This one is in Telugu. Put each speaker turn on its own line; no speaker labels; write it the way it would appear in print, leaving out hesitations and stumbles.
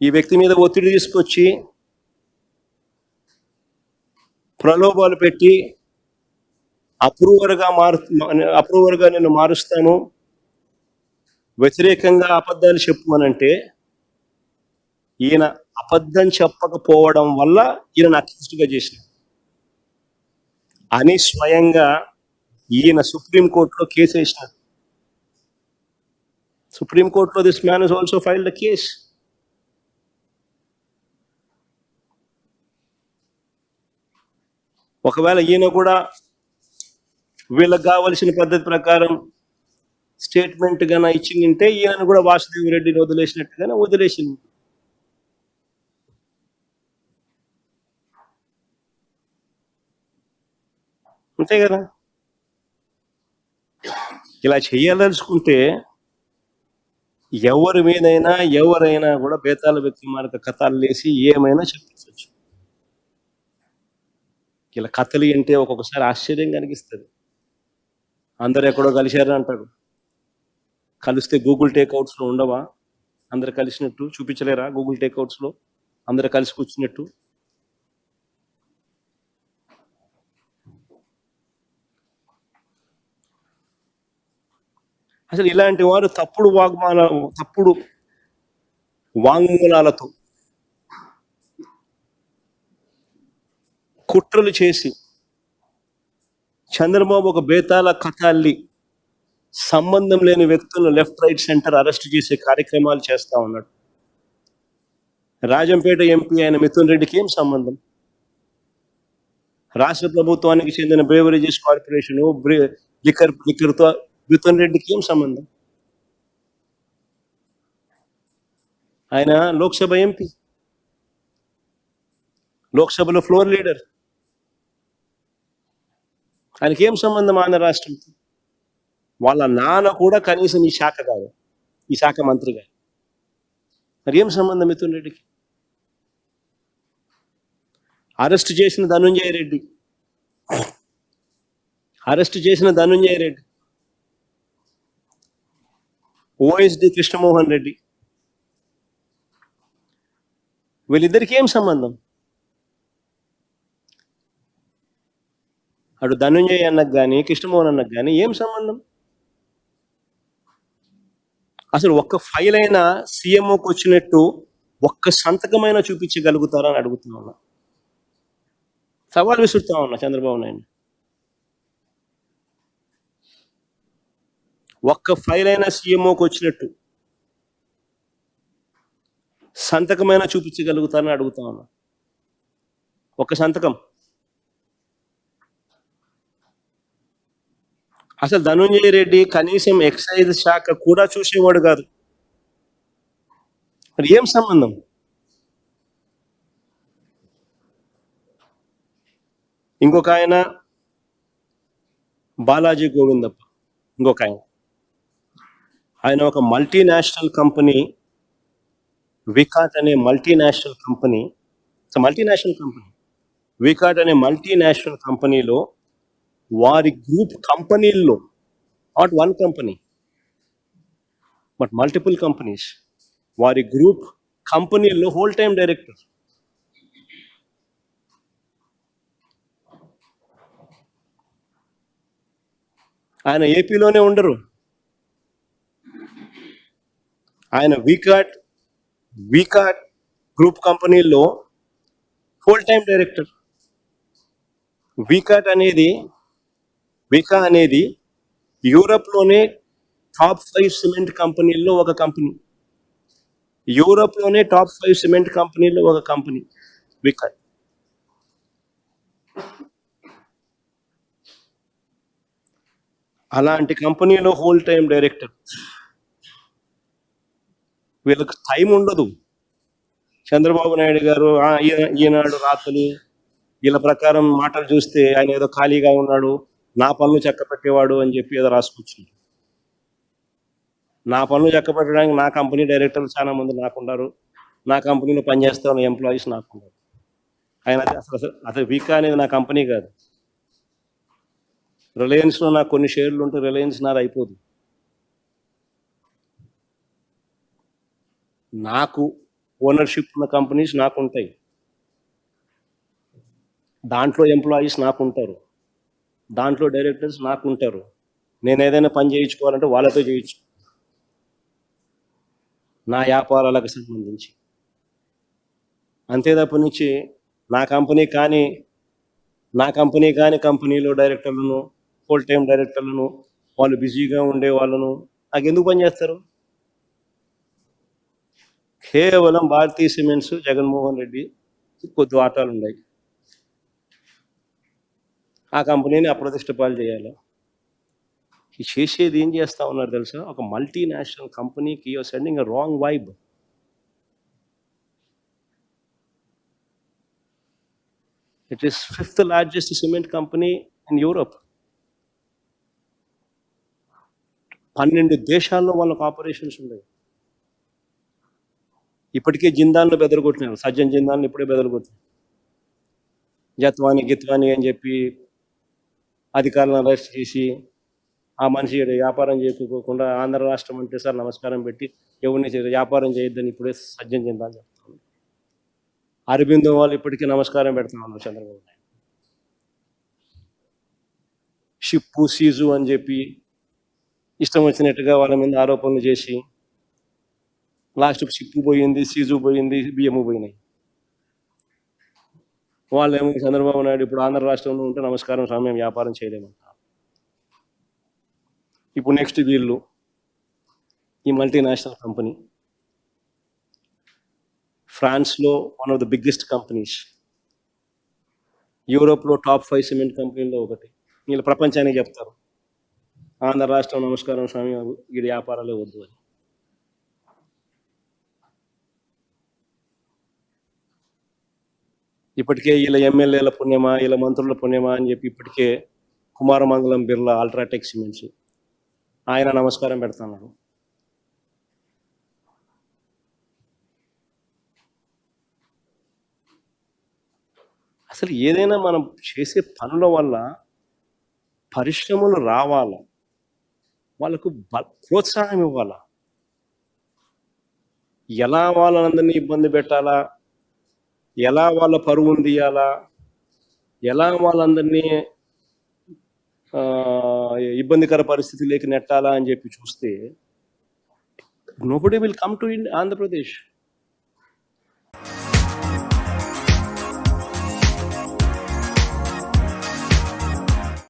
ఈ వ్యక్తి మీద ఒత్తిడి తీసుకొచ్చి ప్రలోభాలు పెట్టి అప్రూవర్గా నేను మారుస్తాను, వ్యతిరేకంగా అబద్ధాలు చెప్పమనంటే ఈయన అబద్ధం చెప్పకపోవడం వల్ల ఈయన అక్యూజ్డ్గా చేసిన అని స్వయంగా ఈయన సుప్రీంకోర్టులో కేసు వేసినారు. సుప్రీంకోర్టులో this man is also filed the case. ఒకవేళ ఈయన కూడా వీళ్ళకి కావలసిన పద్ధతి ప్రకారం స్టేట్మెంట్ గాన ఇచ్చిందంటే ఈయనను కూడా వాసుదేవ్ రెడ్డిని వదిలేసినట్టుగానే వదిలేసింది. అంతే కదా. ఇలా చెయ్యాలనుకుంటే ఎవరి మీదైనా ఎవరైనా కూడా బేతాళ వ్యక్తి మార్గ కథలు వేసి ఏమైనా చెప్పించవచ్చు. ఇలా కథలు అంటే ఒక్కొక్కసారి ఆశ్చర్యం కనిపిస్తుంది. అందరు ఎక్కడో కలిశారు అంటాడు, కలిస్తే గూగుల్ టేక్అవుట్స్లో ఉండవా? అందరు కలిసినట్టు చూపించలేరా? గూగుల్ టేక్అవుట్స్లో అందరు కలిసి కూర్చున్నట్టు. అసలు ఇలాంటి వారు తప్పుడు వాంగ్మూలాలతో కుట్రలు చేసి చంద్రబాబు ఒక బేతాళ కథల్ని సంబంధం లేని వ్యక్తులను లెఫ్ట్ రైట్ సెంటర్ అరెస్ట్ చేసే కార్యక్రమాలు చేస్తా ఉన్నాడు. రాజంపేట ఎంపీ అయిన మిథున్ రెడ్డికి ఏం సంబంధం? రాష్ట్ర ప్రభుత్వానికి చెందిన బ్రేవరేజెస్ కార్పొరేషన్ లిక్కర్తో మిథున్ రెడ్డికి ఏం సంబంధం? ఆయన లోక్సభ ఎంపీ, లోక్సభలో ఫ్లోర్ లీడర్. ఆయనకి ఏం సంబంధం ఆంధ్ర రాష్ట్రంతో? వాళ్ళ నాన్న కూడా కనీసం ఈ శాఖ కాదు, ఈ శాఖ మంత్రి కాదు. మరి ఏం సంబంధం మిథున్ రెడ్డికి? అరెస్ట్ చేసిన ధనుంజయ రెడ్డి, ఓఎస్డి కృష్ణమోహన్ రెడ్డి, వీళ్ళిద్దరికి ఏం సంబంధం? అటు ధనుంజయ్ అన్నకు కానీ కృష్ణమోహన్ అన్నకు కానీ ఏం సంబంధం? అసలు ఒక్క ఫైల్ అయినా సీఎంఓకి వచ్చినట్టు ఒక్క సంతకమైనా చూపించగలుగుతారా అని అడుగుతున్నా ఉన్నా, సవాల్ విసురుతా ఉన్నా చంద్రబాబు నాయుడు. ఒక్క ఫైల్ అయినా సీఎంఓకి వచ్చినట్టు సంతకమైనా చూపించగలుగుతారని అడుగుతా ఉన్నా. ఒక్క సంతకం. అసలు ధనుంజయ రెడ్డి కనీసం ఎక్సైజ్ శాఖ కూడా చూసేవాడు కాదు. మరి ఏం సంబంధం? ఇంకొక ఆయన బాలాజీ గోవిందప్ప, ఇంకొక ఆయన ఒక మల్టీనేషనల్ కంపెనీ, వికాట్ అనే మల్టీనేషనల్ కంపెనీ, వికాట్ అనే మల్టీనేషనల్ కంపెనీలో వారి గ్రూప్ కంపెనీల్లో, not one company but multiple companies, వారి గ్రూప్ కంపెనీల్లో హోల్ టైం డైరెక్టర్. ఆయన ఏపీలోనే ఉండరు. ఆయన వికాట్ గ్రూప్ కంపెనీల్లో హోల్ టైం డైరెక్టర్. వికా అనేది యూరప్లోనే టాప్ 5 సిమెంట్ కంపెనీల్లో ఒక కంపెనీ. వికా. అలాంటి కంపెనీలో హోల్ టైం డైరెక్టర్. వీళ్ళకి టైం ఉండదు. చంద్రబాబు నాయుడు గారు ఈనాడు రాత్రులు వీళ్ళ ప్రకారం మాటలు చూస్తే ఆయన ఏదో ఖాళీగా ఉన్నాడు, నా పనులు చక్కపెట్టేవాడు అని చెప్పి ఏదో రాసుకొచ్చింది. నా పనులు చక్కపెట్టడానికి నా కంపెనీ డైరెక్టర్లు చాలా మంది నాకున్నారు, నా కంపెనీలో పనిచేస్తా ఉన్న ఎంప్లాయీస్ నాకున్నారు. ఆయన అసలు వికా అనేది నా కంపెనీ కాదు. రిలయన్స్లో నాకు కొన్ని షేర్లు ఉంటే రిలయన్స్ నాది అయిపోదు. నాకు ఓనర్షిప్ ఉన్న కంపెనీస్ నాకు ఉంటాయి, దాంట్లో ఎంప్లాయీస్ నాకు ఉంటారు, దాంట్లో డైరెక్టర్స్ నాకు ఉంటారు. నేను ఏదైనా పని చేయించుకోవాలంటే వాళ్ళతో చేయించు, నా వ్యాపారాలకు సంబంధించి. అంతే తప్ప నుంచి నా కంపెనీ కానీ కంపెనీలో డైరెక్టర్లను, ఫుల్ టైం డైరెక్టర్లను, వాళ్ళు బిజీగా ఉండే వాళ్ళను నాకు ఎందుకు పని చేస్తారు? కేవలం భారతీయ సిమెంట్స్, జగన్మోహన్ రెడ్డి కొద్ది వాటాలు ఉన్నాయి, ఆ కంపెనీని అప్రతిష్ట పాలు చేయాలి. చేసేది ఏం చేస్తా ఉన్నారు తెలుసా? ఒక మల్టీనేషనల్ కంపెనీకి you're sending a wrong vibe. It is 5th largest cement company in Europe. 12 దేశాల్లో వాళ్ళకు ఆపరేషన్స్ ఉన్నాయి. ఇప్పటికే జిందాల్ను బెదరగొట్టినారు, సజ్జన్ జిందాల్ని ఇప్పుడే బెదరగొట్టినారు. జత్వాని గిత్వాని అని చెప్పి అధికారులను అరెస్ట్ చేసి ఆ మనిషి వ్యాపారం చేసుకోకుండా ఆంధ్ర రాష్ట్రం అంటే సార్ నమస్కారం పెట్టి ఎవరిని వ్యాపారం చేయొద్దని ఇప్పుడే సజ్జన్ జిందాల్ చెప్తాను. అరబిందో వాళ్ళు ఇప్పటికీ నమస్కారం పెడతా ఉన్నారు చంద్రబాబు నాయుడు. షిప్పు సీజు అని చెప్పి ఇష్టం వచ్చినట్టుగా వాళ్ళ మీద ఆరోపణలు చేసి లాస్ట్కి షిప్పు పోయింది, సీజు పోయింది, బియ్యము పోయినాయి. వాళ్ళేమో చంద్రబాబు నాయుడు ఇప్పుడు ఆంధ్ర రాష్ట్రంలో ఉంటే నమస్కారం స్వామి మేము వ్యాపారం చేయలేమంటారు. ఇప్పుడు నెక్స్ట్ వీళ్ళు ఈ మల్టీనేషనల్ కంపెనీ ఫ్రాన్స్లో one of the biggest companies, యూరోప్లో టాప్ 5 సిమెంట్ కంపెనీల్లో ఒకటి. వీళ్ళు ప్రపంచానికి చెప్తారు ఆంధ్ర రాష్ట్రం నమస్కారం స్వామి వీడి వ్యాపారాలే వద్దు అని. ఇప్పటికే వీళ్ళ ఎమ్మెల్యేల పుణ్యమా, వీళ్ళ మంత్రుల పుణ్యమా అని చెప్పి ఇప్పటికే కుమారమంగళం బిర్లా అల్ట్రాటెక్ సిమెంట్స్ ఆయన నమస్కారం పెడుతున్నాడు. అసలు ఏదైనా మనం చేసే పనుల వల్ల పరిశ్రమలు రావాలా, వాళ్ళకు ప్రోత్సాహం ఇవ్వాలా, ఎలా వాళ్ళందరినీ ఇబ్బంది పెట్టాలా, ఎలా వాళ్ళ పరువును తీయాలా, ఎలా వాళ్ళందరినీ ఇబ్బందికర పరిస్థితిలోకి నెట్టాలా అని చెప్పి చూస్తే nobody will come to Andhra Pradesh.